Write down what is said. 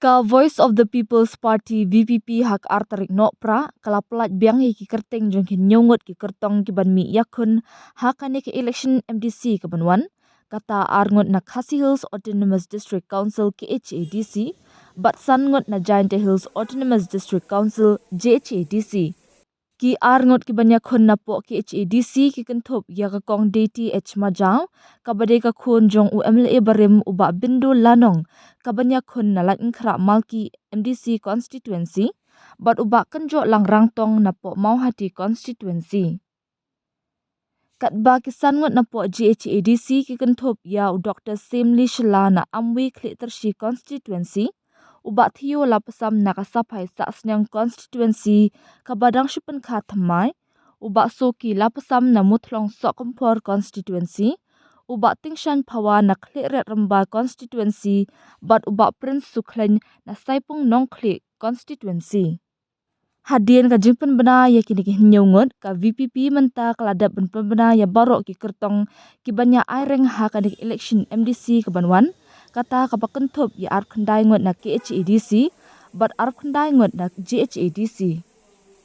Ka Voice of the People's Party VPP hak artarik nok pra kala pelat biang ki kerteng jong ki nyongot ki kyrtong ki ban mi iakhun hakane ki election MDC ke banwan kata arngot na Khasi Hills Autonomous District Council KHADC bat san ngot na Giant Hills Autonomous District Council JHADC ki arngot ki banya khun na po KHADC ki kynthup ya ka kong DTH majau ka bade ka khun jong UMLA barim uba Bindo Lanong ka banya khun na lat khra malki MDC constituency bat uba kenjo lang rangtong na po mau hati constituency kat ba kisan ngot na po JHADC ki kynthup ya Dr. Simli Shla na amwi khle tershi constituency uba thiyo lapasam nakasapai sa snyang constituency kabadang shupen kha thamai uba soki lapasam na muthlong sokompor constituency uba tingshan phawa na khleret ramba constituency bat uba prince sukhlain na saipung nongkhle constituency Hadien ka jingpen bena ya kini ki nyongot ka VPP menta keladap ben bena ya barok ki kyrtong ki banya aireng ha ka election MDC ke banwan kata kapakenthup ya ar khandai ngot na KHADC but ar khandai ngot na JHADC